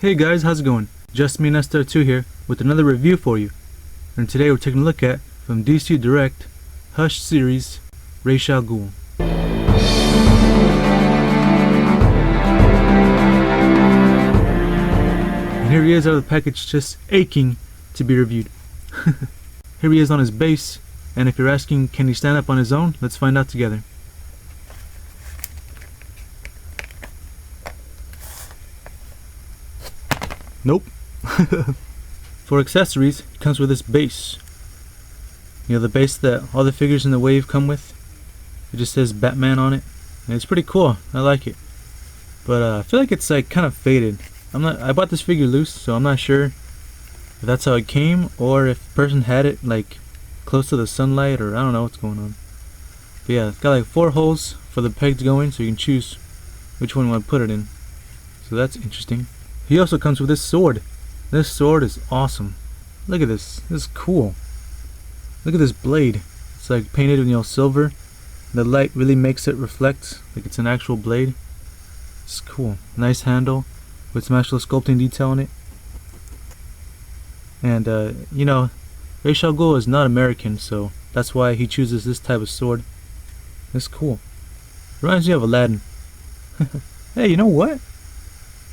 Hey guys, how's it going? Just me and SR2 here with another review for you. And today we're taking a look at, from DC Direct, Hush series, Rochelle Ghoul. And here he is out of the package, just aching to be reviewed. Here he is on his base, and if you're asking can he stand up on his own, let's find out together. Nope. For accessories, it comes with this base. You know, the base that all the figures in the wave come with. It just says Batman on it, and it's pretty cool. I like it, but I feel like it's like kind of faded. I bought this figure loose, so I'm not sure if that's how it came or if the person had it like close to the sunlight, or I don't know what's going on. But yeah, it's got like 4 holes for the peg to go in, so you can choose which one you want to put it in. So that's interesting. He also comes with this sword. This sword is awesome. Look at this. This is cool. Look at this blade. It's like painted in silver. The light really makes it reflect like it's an actual blade. It's cool. Nice handle with some actual sculpting detail on it. And you know, Rochelle Ghoul is not American, so that's why he chooses this type of sword. It's cool. Reminds me of Aladdin. Hey, you know what?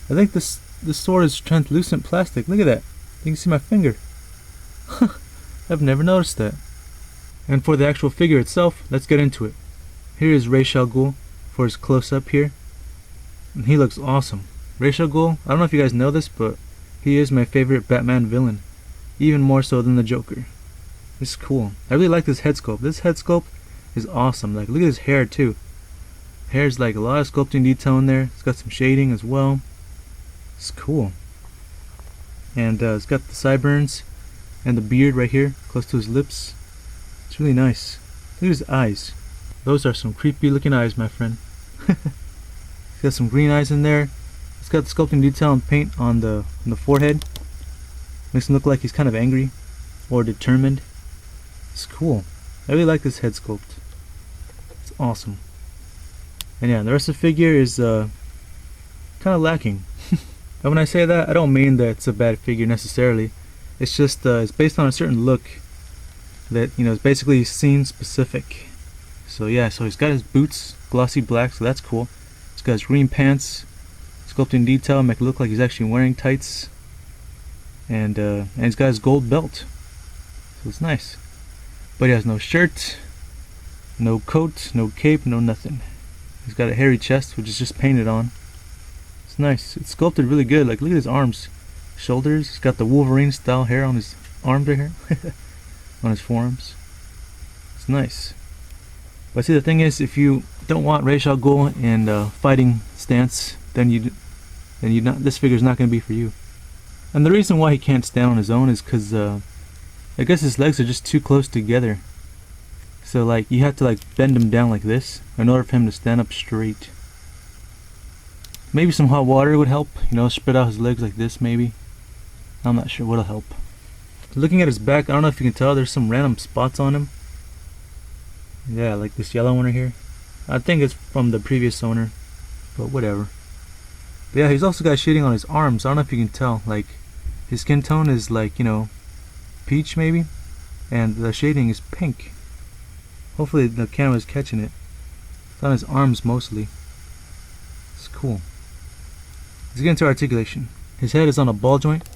I think this sword is translucent plastic. Look at that. You can see my finger. I've never noticed that. And for the actual figure itself, let's get into it. Here is Rochelle Ghoul for his close-up here. And he looks awesome. Rochelle Ghoul, I don't know if you guys know this, but he is my favorite Batman villain. Even more so than the Joker. This is cool. I really like this head sculpt. This head sculpt is awesome. Like, look at his hair too. Hair's like a lot of sculpting detail in there. It's got some shading as well. It's cool. And it's got the sideburns and the beard right here, close to his lips. It's really nice. Look at his eyes. Those are some creepy looking eyes, my friend. It's got some green eyes in there. It's got the sculpting detail and paint on the forehead. Makes him look like he's kind of angry or determined. It's cool. I really like this head sculpt. It's awesome. And yeah, the rest of the figure is kind of lacking. And when I say that, I don't mean that it's a bad figure necessarily. It's just it's based on a certain look that, you know, is basically scene specific. So yeah, so he's got his boots, glossy black, so that's cool. He's got his green pants, sculpting detail, make it look like he's actually wearing tights. And he's got his gold belt, so it's nice. But he has no shirt, no coat, no cape, no nothing. He's got a hairy chest, which is just painted on. It's nice. It's sculpted really good. Like, look at his arms, shoulders. He's got the Wolverine style hair on his arms right here, on his forearms. It's nice. But see, the thing is, if you don't want Rochelle Ghoul in fighting stance, then this figure's not going to be for you. And the reason why he can't stand on his own is because I guess his legs are just too close together. So like you have to like bend him down like this in order for him to stand up straight. Maybe some hot water would help, you know, spread out his legs like this maybe. I'm not sure what'll help. Looking at his back, I don't know if you can tell, there's some random spots on him. Yeah, like this yellow one right here. I think it's from the previous owner, but whatever. But yeah, he's also got shading on his arms. I don't know if you can tell, like his skin tone is like, you know, peach maybe, and the shading is pink. Hopefully the camera is catching it. It's on his arms mostly. It's cool. Let's get into articulation. His head is on a ball joint,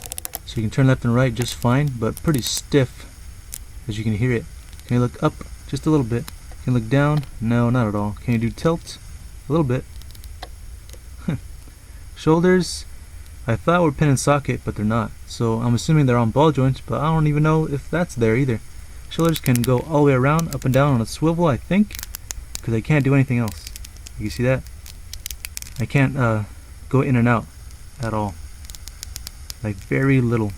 so you can turn left and right just fine, but pretty stiff, as you can hear it. Can you look up just a little bit? Can you look down? No, not at all. Can you do tilt? A little bit. Shoulders, I thought were pin and socket, but they're not. So I'm assuming they're on ball joints, but I don't even know if that's there either. Shoulders can go all the way around, up and down on a swivel, I think, because I can't do anything else. You see that? I can't go in and out at all. Like very little.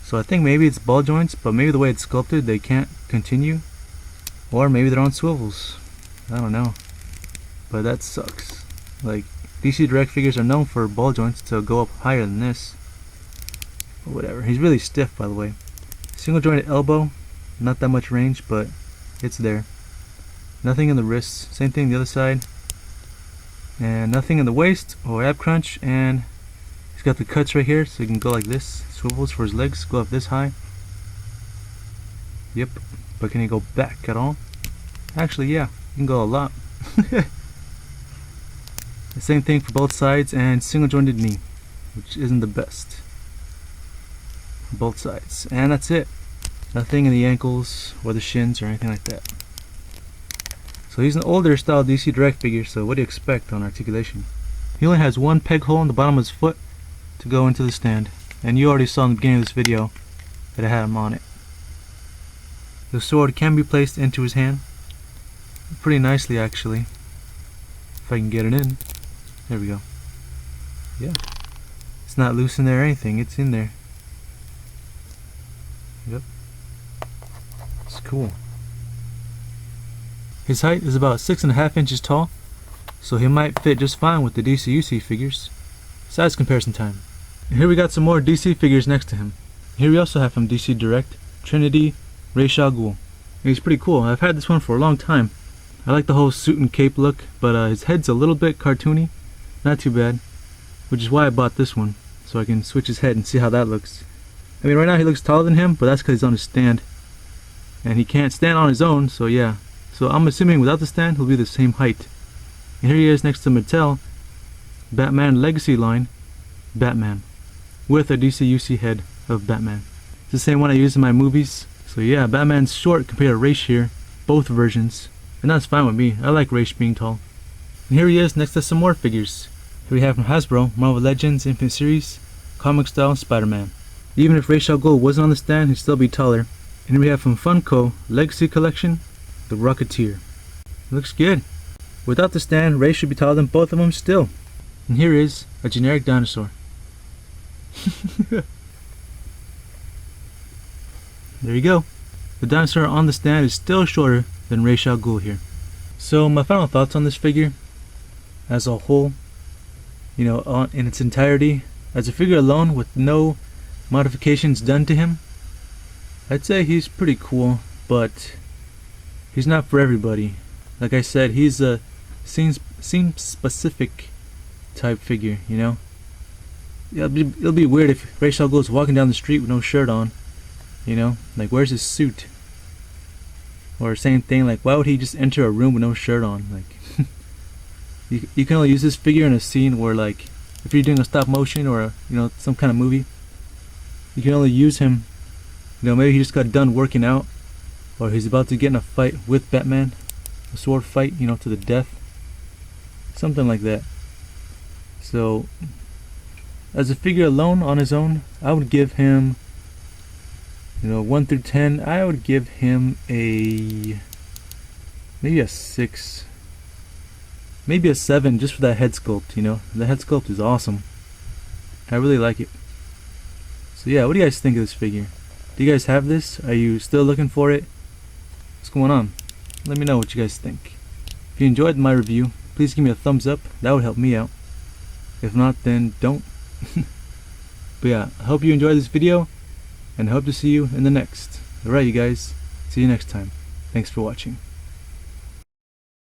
So I think maybe it's ball joints, but maybe the way it's sculpted they can't continue. Or maybe they're on swivels. I don't know. But that sucks. Like, DC Direct figures are known for ball joints to go up higher than this. But whatever. He's really stiff, by the way. Single jointed elbow, not that much range, but it's there. Nothing in the wrists. Same thing the other side. And nothing in the waist or ab crunch, and got the cuts right here, so he can go like this. Swivels for his legs, go up this high. Yep, but can he go back at all? Actually, yeah, he can go a lot. The same thing for both sides, and single jointed knee, which isn't the best. Both sides, and that's it. Nothing in the ankles or the shins or anything like that. So he's an older style DC Direct figure, so what do you expect on articulation? He only has one peg hole in the bottom of his foot to go into the stand, and you already saw in the beginning of this video that I had him on it. The sword can be placed into his hand pretty nicely, actually, if I can get it in. There we go. Yeah, it's not loose in there or anything, it's in there. Yep, it's cool. His height is about 6.5 inches tall, so he might fit just fine with the DC-UC figures. Size comparison time. And here we got some more DC figures next to him. Here we also have from DC Direct, Trinity, Rochelle, Ghoul. And he's pretty cool. I've had this one for a long time. I like the whole suit and cape look, but his head's a little bit cartoony. Not too bad, which is why I bought this one, so I can switch his head and see how that looks. I mean, right now he looks taller than him, but that's because he's on his stand. And he can't stand on his own, so yeah. So I'm assuming without the stand, he'll be the same height. And here he is next to Mattel, Batman Legacy line, Batman, with a DC-UC head of Batman. It's the same one I use in my movies. So yeah, Batman's short compared to Ra's here, both versions. And that's fine with me, I like Ra's being tall. And here he is next to some more figures. Here we have from Hasbro, Marvel Legends Infinite Series, comic style Spider-Man. Even if Rochelle Ghoul wasn't on the stand, he'd still be taller. And here we have from Funko, Legacy Collection, the Rocketeer. Looks good. Without the stand, Ray should be taller than both of them still. And here is a generic dinosaur. There you go. The dinosaur on the stand is still shorter than Rochelle Ghoul here. So my final thoughts on this figure as a whole, you know, in its entirety, as a figure alone with no modifications done to him, I'd say he's pretty cool, but he's not for everybody. Like I said, he's a scene specific type figure, you know. Yeah, it'll be weird if Rochelle goes walking down the street with no shirt on, you know, like where's his suit? Or same thing, like why would he just enter a room with no shirt on? Like you can only use this figure in a scene where, like, if you're doing a stop motion or you know, some kind of movie, you can only use him, you know, maybe he just got done working out, or he's about to get in a fight with Batman, a sword fight, you know, to the death, something like that. So as a figure alone, on his own, I would give him, you know, 1 through 10, I would give him maybe a 6, maybe a 7, just for that head sculpt, you know. The head sculpt is awesome. I really like it. So yeah, what do you guys think of this figure? Do you guys have this? Are you still looking for it? What's going on? Let me know what you guys think. If you enjoyed my review, please give me a thumbs up. That would help me out. If not, then don't. But yeah, I hope you enjoyed this video, and I hope to see you in the next. Alright you guys, see you next time. Thanks for watching.